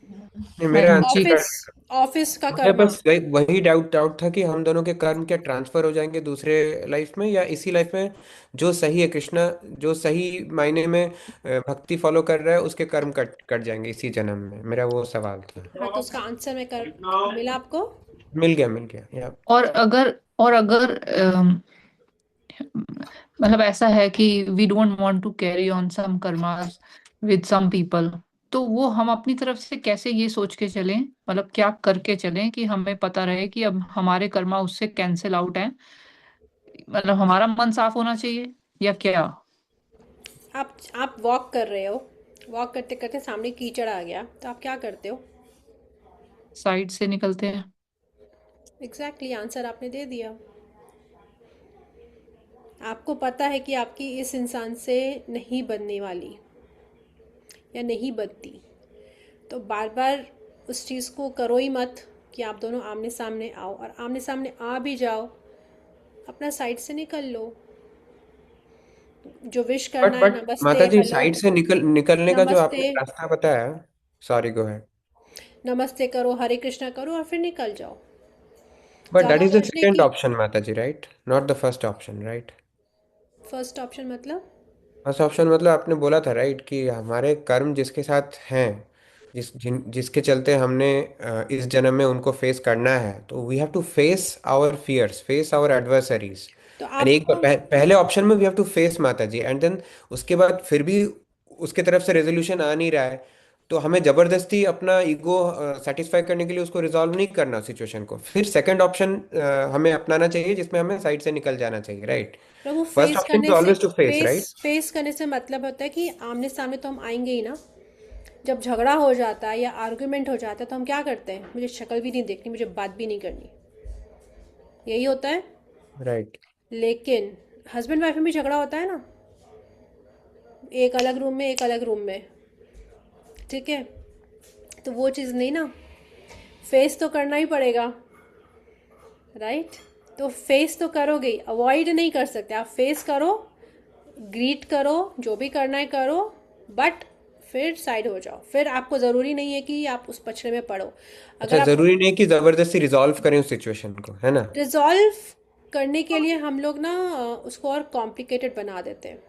नहीं, मेरा आंसर ऑफिस, का ऑफिस का मुझे कर्मा। बस वही डाउट डाउट था कि हम दोनों के कर्म क्या ट्रांसफर हो जाएंगे दूसरे लाइफ में, या इसी लाइफ में जो सही है कृष्णा, जो सही मायने में भक्ति फॉलो कर रहा है, उसके कर्म कट कट जाएंगे इसी जन्म में। मेरा वो सवाल था। हाँ, तो उसका आंसर मैं कर, मिला आपको? मिल गया, मिल गया या। और अगर मतलब ऐसा है कि we don't want to carry on some karmas with some people, तो वो हम अपनी तरफ से कैसे ये सोच के चलें, मतलब क्या करके चलें कि हमें पता रहे कि अब हमारे कर्मा उससे कैंसिल आउट है, मतलब हमारा मन साफ होना चाहिए या क्या? आप वॉक कर रहे हो, वॉक करते करते सामने कीचड़ आ गया, तो आप क्या करते हो? साइड से निकलते हैं। एग्जैक्टली, आंसर आपने दे दिया। आपको पता है कि आपकी इस इंसान से नहीं बनने वाली या नहीं बनती, तो बार बार उस चीज़ को करो ही मत कि आप दोनों आमने सामने आओ। और आमने सामने आ भी जाओ, अपना साइड से निकल लो। जो विश करना है, बट नमस्ते, माता जी, हेलो, साइड से निकलने का जो नमस्ते, आपने रास्ता बताया। सॉरी, गो है। नमस्ते करो, हरे कृष्णा करो और फिर निकल जाओ। बट दैट ज़्यादा इज द सोचने सेकंड की, ऑप्शन माता जी, right? Not the first option, right? First option मतलब? फर्स्ट ऑप्शन मतलब आपने बोला था, राइट, कि हमारे कर्म जिसके साथ हैं, जिसके चलते हमने इस जन्म में उनको फेस करना है, तो we have to face our fears, face our adversaries. तो एंड एक आपको पहले ऑप्शन में वी हैव टू फेस माता जी, एंड देन उसके बाद फिर भी उसके तरफ से रेजोल्यूशन आ नहीं रहा है, तो हमें जबरदस्ती अपना ईगो सेटिस्फाई करने के लिए उसको रिजॉल्व नहीं करना सिचुएशन को, फिर सेकंड ऑप्शन हमें अपनाना चाहिए जिसमें हमें साइड से निकल जाना चाहिए, right? Prabhu first face option करने इज से always to face, face right? Face करने से मतलब होता है कि आमने सामने तो हम आएंगे ही ना। जब झगड़ा हो जाता है या आर्गुमेंट हो जाता है तो हम क्या करते हैं, मुझे शक्ल भी नहीं देखनी, मुझे बात भी नहीं करनी, यही होता है। राइट। लेकिन हस्बैंड वाइफ में भी झगड़ा होता है ना, एक अलग रूम में एक अलग रूम में, ठीक है, तो वो चीज़ नहीं ना, फेस तो करना ही पड़ेगा, राइट? तो फेस तो करोगे ही, अवॉइड नहीं कर सकते आप, फेस करो, ग्रीट करो, जो भी करना है करो, बट फिर साइड हो जाओ। फिर आपको ज़रूरी नहीं है कि आप उस पछड़े में पड़ो। अच्छा, अगर आप जरूरी नहीं कि जबरदस्ती रिजॉल्व करें उस सिचुएशन को, है ना? रिजॉल्व करने के लिए हम लोग ना उसको और कॉम्प्लिकेटेड बना देते हैं।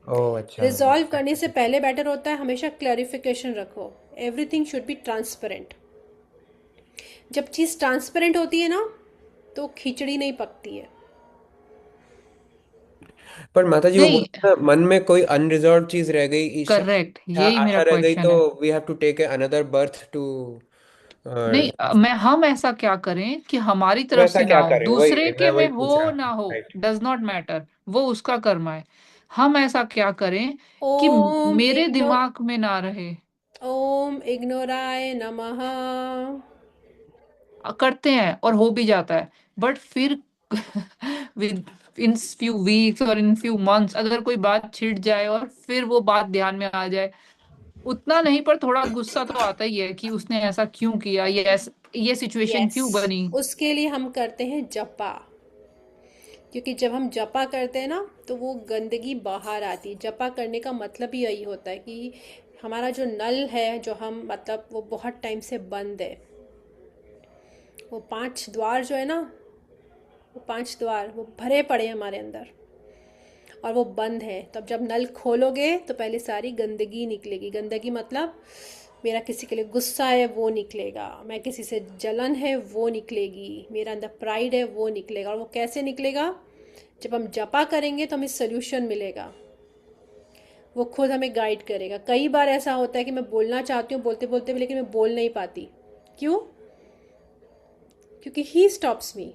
ओह अच्छा। रिजॉल्व करने से पहले बेटर होता है हमेशा क्लैरिफिकेशन रखो, एवरीथिंग शुड बी ट्रांसपेरेंट। जब चीज़ ट्रांसपेरेंट होती है ना तो खिचड़ी नहीं पकती है। पर माता जी वो नहीं, बोलते हैं ना, मन में कोई अनरिजॉल्व चीज रह गई, ईर्ष्या करेक्ट, या यही मेरा आशा रह गई, क्वेश्चन तो है। We have to take another birth too. नहीं, मैं हम ऐसा क्या करें कि हमारी हम तरफ ऐसा से ना क्या हो, करें, दूसरे वही मैं के में वही पूछ हो रहा ना था, हो, राइट? डज नॉट मैटर, वो उसका कर्म है। हम ऐसा क्या करें कि ओम मेरे इग्नो दिमाग में ना रहे। ओम इग्नोराय नमः। करते हैं और हो भी जाता है, बट फिर विद इन फ्यू वीक्स और इन फ्यू मंथ्स अगर कोई बात छिड़ जाए और फिर वो बात ध्यान में आ जाए, उतना नहीं पर थोड़ा गुस्सा तो आता ही है कि उसने ऐसा क्यों किया, ये सिचुएशन यस, क्यों बनी। उसके लिए हम करते हैं जपा। क्योंकि जब हम जपा करते हैं ना तो वो गंदगी बाहर आती है। जपा करने का मतलब ही यही होता है कि हमारा जो नल है, जो हम मतलब वो बहुत टाइम से बंद है, वो 5 द्वार जो है ना, वो 5 द्वार वो भरे पड़े हैं हमारे अंदर और वो बंद है। तब जब नल खोलोगे तो पहले सारी गंदगी निकलेगी। गंदगी मतलब मेरा किसी के लिए गुस्सा है वो निकलेगा, मैं किसी से जलन है वो निकलेगी, मेरा अंदर प्राइड है वो निकलेगा। और वो कैसे निकलेगा? जब हम जपा करेंगे तो हमें सोल्यूशन मिलेगा, वो खुद हमें गाइड करेगा। कई बार ऐसा होता है कि मैं बोलना चाहती हूँ बोलते बोलते भी, लेकिन मैं बोल नहीं पाती। क्यों? क्योंकि ही स्टॉप्स मी,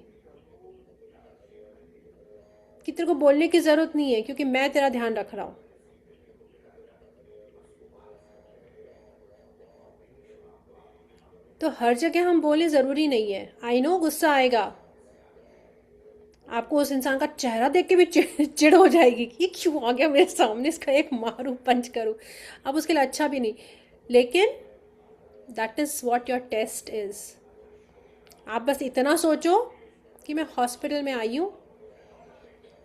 कि तेरे को बोलने की ज़रूरत नहीं है क्योंकि मैं तेरा ध्यान रख रहा हूँ। तो हर जगह हम बोले ज़रूरी नहीं है। आई नो गुस्सा आएगा, आपको उस इंसान का चेहरा देख के भी चिड़ हो जाएगी कि ये क्यों आ गया मेरे सामने, इसका एक मारूं पंच करूं। अब उसके लिए अच्छा भी नहीं, लेकिन that is what your test is. आप बस इतना सोचो कि मैं हॉस्पिटल में आई हूँ,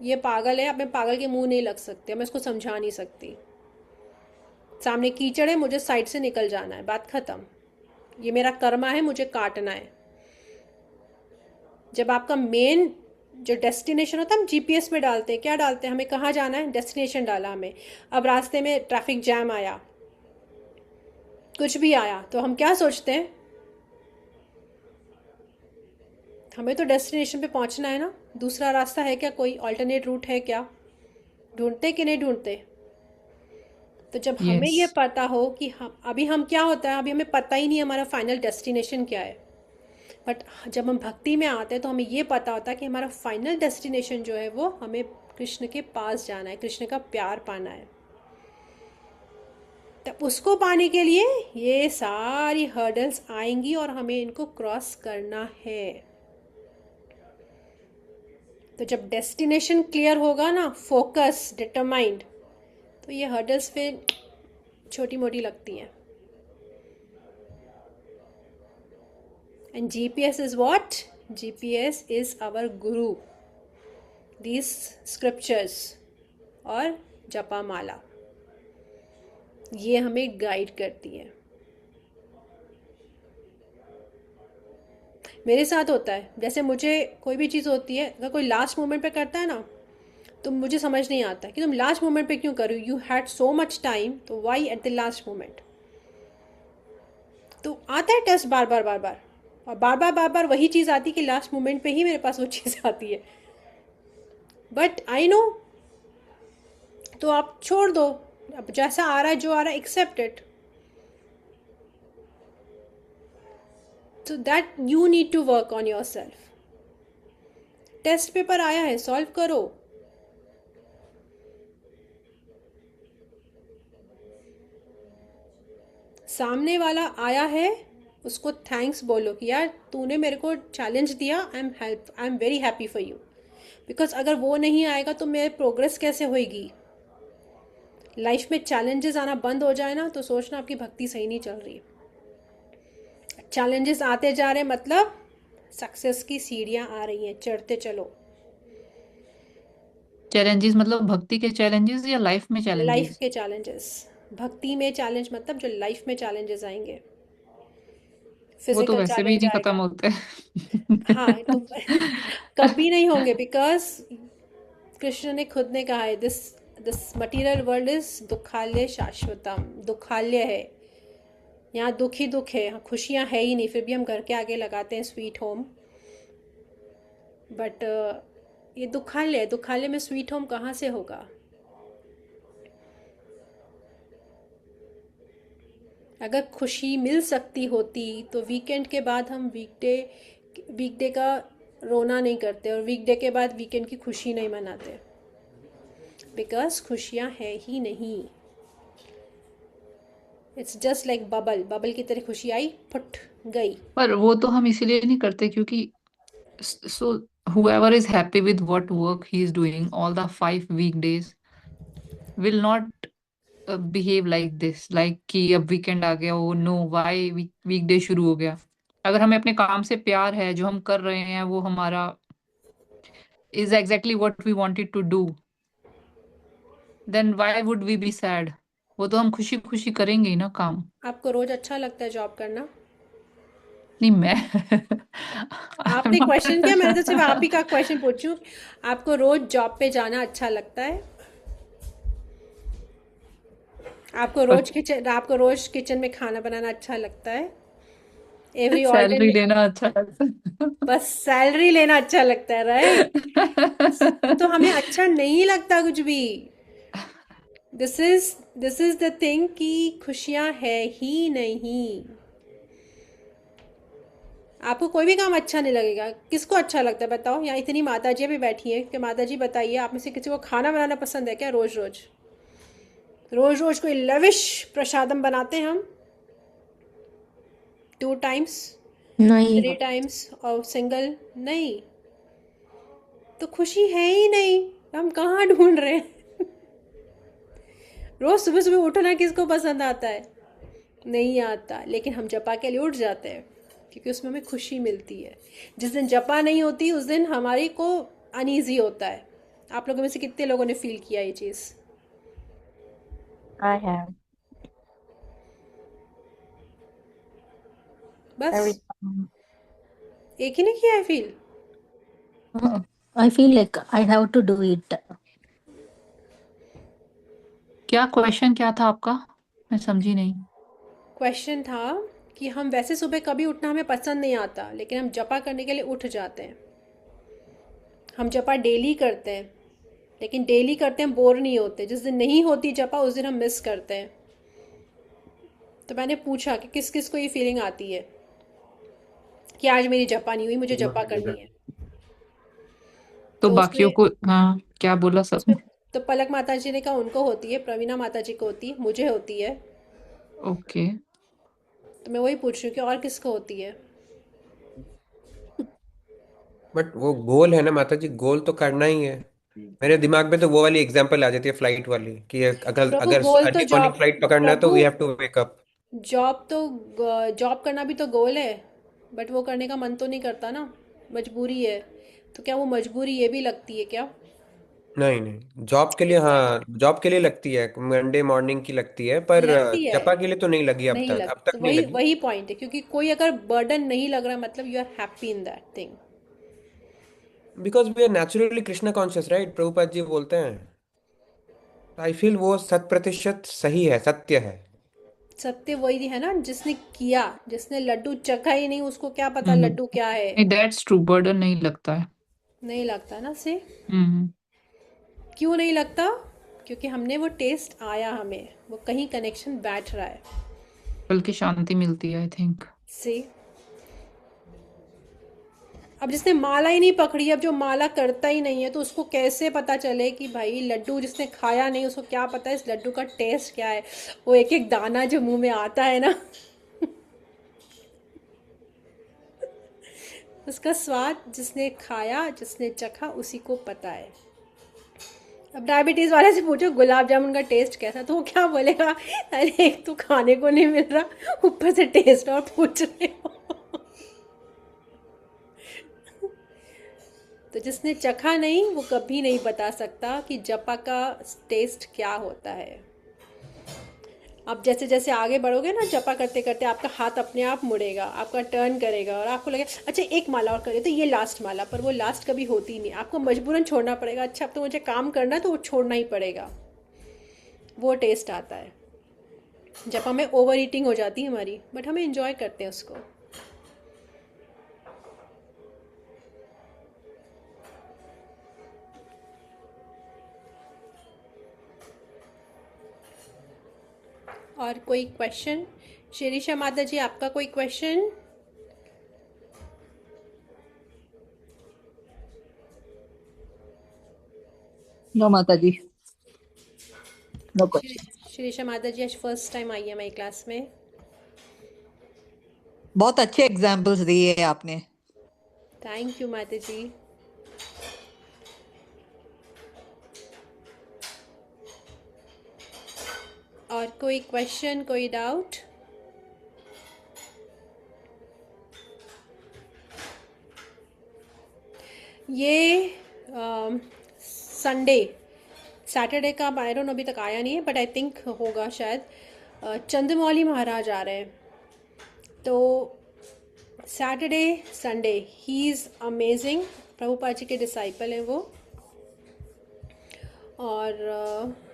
ये पागल है, अब मैं पागल के मुंह नहीं लग सकती, मैं इसको समझा नहीं सकती, सामने कीचड़ है, मुझे साइड से निकल जाना है, बात ख़त्म। ये मेरा कर्मा है, मुझे काटना है। जब आपका मेन जो डेस्टिनेशन होता है, हम जीपीएस में डालते हैं, क्या डालते हैं, हमें कहाँ जाना है, डेस्टिनेशन डाला हमें। अब रास्ते में ट्रैफिक जैम आया, कुछ भी आया, तो हम क्या सोचते हैं, हमें तो डेस्टिनेशन पे पहुंचना है ना, दूसरा रास्ता है क्या, कोई ऑल्टरनेट रूट है क्या? ढूंढते कि नहीं ढूंढते? तो जब हमें यस, ये पता हो कि हम क्या होता है, अभी हमें पता ही नहीं हमारा फाइनल डेस्टिनेशन क्या है, बट जब हम भक्ति में आते हैं तो हमें ये पता होता है कि हमारा फाइनल डेस्टिनेशन जो है वो हमें कृष्ण के पास जाना है, कृष्ण का प्यार पाना है। तो उसको पाने के लिए ये सारी हर्डल्स आएंगी और हमें इनको क्रॉस करना है। तो जब डेस्टिनेशन क्लियर होगा ना, फोकस डिटरमाइंड, तो ये हर्डल्स फिर छोटी मोटी लगती हैं। And GPS is what? GPS is our guru. These scriptures और जपा माला ये हमें गाइड करती है। मेरे साथ होता है, जैसे मुझे कोई भी चीज़ होती है, अगर कोई लास्ट मोमेंट पे करता है ना तो मुझे समझ नहीं आता कि तुम लास्ट मोमेंट पे क्यों करो, you had so much time, तो why at the last moment? तो आता है टेस्ट बार बार बार बार, और बार बार बार बार वही चीज़ आती है कि लास्ट मोमेंट पे ही मेरे पास वो चीज़ आती है। बट आई नो, तो आप छोड़ दो, अब जैसा आ रहा है, जो आ रहा है, accept it. So that you need to work on yourself. Test paper आया है, सॉल्व करो. सामने वाला आया है, उसको थैंक्स बोलो कि यार तूने मेरे को चैलेंज दिया, I am very happy for you. Because अगर वो नहीं आएगा तो मेरे प्रोग्रेस कैसे होएगी. लाइफ में चैलेंजेस आना बंद हो जाए ना, तो सोचना आपकी भक्ति सही नहीं चल रही. चैलेंजेस आते जा रहे मतलब सक्सेस की सीढ़ियां आ रही हैं, चढ़ते चलो. चैलेंजेस मतलब भक्ति के चैलेंजेस या लाइफ में लाइफ चैलेंजेस? के चैलेंजेस. भक्ति में चैलेंज मतलब जो लाइफ में चैलेंजेस आएंगे. वो तो फिजिकल वैसे भी चैलेंज नहीं खत्म आएगा. होते. हाँ तो कभी नहीं होंगे, बिकॉज कृष्ण ने खुद ने कहा है, this this material world is दुखालय शाश्वतम. दुखालय है, यहाँ दुख ही दुख है, यहाँ खुशियाँ है ही नहीं. फिर भी हम घर के आगे लगाते हैं स्वीट होम. बट ये दुखालय है. दुखालय में स्वीट होम कहाँ से होगा. अगर खुशी मिल सकती होती तो वीकेंड के बाद हम वीकडे का रोना नहीं करते, और वीकडे के बाद वीकेंड की खुशी नहीं मनाते. बिकॉज खुशियाँ है ही नहीं. इट्स जस्ट लाइक बबल की तरह खुशी आई, फुट गई. पर वो तो हम इसीलिए नहीं करते क्योंकि so whoever is happy with what work he is doing all the 5 weekdays will not behave like this, like कि अब वीकेंड आ गया, ओ नो व्हाई वीकडे शुरू हो गया. अगर हमें अपने काम से प्यार है, जो हम कर रहे हैं वो हमारा is exactly what we wanted to do, then why would we be sad? वो तो हम खुशी खुशी करेंगे ही ना काम. आपको रोज अच्छा लगता है जॉब करना. नहीं मैं I'm आपने not क्वेश्चन किया, मैंने तो सिर्फ आप ही का क्वेश्चन पूछूं. आपको रोज जॉब पे जाना अच्छा लगता है. आपको रोज किचन में खाना बनाना अच्छा लगता है. Every salary order. लेना अच्छा लगता है. बस सैलरी लेना अच्छा लगता है, राइट. तो हमें अच्छा नहीं लगता कुछ भी. दिस इज द थिंग कि खुशियां है ही नहीं. आपको कोई भी काम अच्छा नहीं लगेगा. किसको अच्छा लगता है बताओ. यहाँ इतनी माताजी भी बैठी हैं कि माताजी बताइए, आप में से किसी को खाना बनाना पसंद है क्या. रोज रोज रोज रोज कोई लविश प्रसादम बनाते हैं हम 2 times नहीं 3 times और सिंगल नहीं. तो खुशी है ही नहीं. हम कहाँ ढूंढ रहे हैं. रोज सुबह सुबह उठना किसको पसंद आता है. नहीं आता. लेकिन हम जपा के लिए उठ जाते हैं क्योंकि उसमें हमें खुशी मिलती है. जिस दिन जपा नहीं होती उस दिन हमारी को अनईजी होता है. आप लोगों में से कितने लोगों ने फील किया ये चीज. I have बस every time. एक ही ने किया है feel. I feel like I have to do it. क्या क्वेश्चन क्या था आपका, मैं समझी नहीं. क्वेश्चन था कि हम वैसे सुबह कभी उठना हमें पसंद नहीं आता, लेकिन हम जपा करने के लिए उठ जाते हैं. हम जपा डेली करते हैं, लेकिन डेली करते हैं बोर नहीं होते. जिस दिन नहीं होती जपा उस दिन हम मिस करते हैं. तो मैंने पूछा कि किस किस को ये फीलिंग आती है कि आज मेरी जपा नहीं हुई, मुझे जपा करनी है. तो तो बाकियों उसमें को हाँ क्या बोला सब. उसमें तो पलक माता जी ने कहा उनको होती है, प्रवीणा माता जी को होती है, मुझे होती है. ओके. तो मैं वही पूछ रही हूँ कि और किसको होती है. बट वो गोल है ना माता जी, गोल तो करना ही है. मेरे दिमाग में तो वो वाली एग्जांपल आ जाती है, फ्लाइट वाली, कि अगर प्रभु अगर गोल तो अर्ली मॉर्निंग जॉब. फ्लाइट पकड़ना है तो प्रभु we have to wake up. Job करना भी तो गोल है. बट वो करने का मन तो नहीं करता ना, मजबूरी है. तो क्या वो मजबूरी ये भी लगती है क्या. नहीं नहीं, जॉब के लिए, हाँ जॉब के लिए लगती है, मंडे मॉर्निंग की लगती है, पर लगती है. जपा के लिए तो नहीं लगी अब नहीं तक, लग अब तो तक नहीं वही लगी. वही पॉइंट है, क्योंकि कोई अगर बर्डन नहीं लग रहा मतलब you are happy in that thing. Because we are naturally Krishna conscious, right, Prabhupada ji बोलते हैं. आई फील वो 100% सही है, सत्य है. सत्य वही है ना, जिसने किया, जिसने लड्डू चखा ही नहीं उसको क्या पता हम्म. लड्डू क्या है. नहीं दैट्स ट्रू, बर्डन नहीं लगता है. नहीं लगता ना से. हम्म. क्यों नहीं लगता? क्योंकि हमने वो टेस्ट आया, हमें वो कहीं कनेक्शन बैठ रहा है। बल्कि शांति मिलती है, आई थिंक। सी, अब जिसने माला ही नहीं पकड़ी, अब जो माला करता ही नहीं है, तो उसको कैसे पता चले कि भाई लड्डू जिसने खाया नहीं उसको क्या पता है इस लड्डू का टेस्ट क्या है? वो एक एक दाना जो मुंह में आता है ना उसका स्वाद जिसने खाया, जिसने चखा, उसी को पता है। अब डायबिटीज वाले से पूछो गुलाब जामुन का टेस्ट कैसा, तो वो क्या बोलेगा? अरे एक तो खाने को नहीं मिल रहा, ऊपर से टेस्ट और पूछ रहे हो। तो जिसने चखा नहीं वो कभी नहीं बता सकता कि जपा का टेस्ट क्या होता है। आप जैसे जैसे आगे बढ़ोगे ना, जपा करते करते आपका हाथ अपने आप मुड़ेगा, आपका टर्न करेगा और आपको लगेगा अच्छा एक माला और करिए तो ये लास्ट माला, पर वो लास्ट कभी होती नहीं, आपको मजबूरन छोड़ना पड़ेगा। अच्छा अब तो मुझे काम करना है तो वो छोड़ना ही पड़ेगा। वो टेस्ट आता है। जपा में ओवर ईटिंग हो जाती है हमारी, बट हमें इंजॉय करते हैं उसको। और कोई क्वेश्चन? शिरीषा माता जी, आपका कोई क्वेश्चन? नो माता जी, नो क्वेश्चन। शिरीषा माता जी आज फर्स्ट टाइम आई है मेरी क्लास में। बहुत अच्छे एग्जाम्पल्स दिए आपने। थैंक यू माता जी। और कोई क्वेश्चन, कोई डाउट? ये संडे, सैटरडे का आई डोंट नो, अभी तक आया नहीं है बट आई थिंक होगा शायद। चंद्रमौली महाराज आ रहे हैं, तो सैटरडे संडे ही इज़ अमेजिंग। प्रभुपाद जी के डिसाइपल हैं वो। और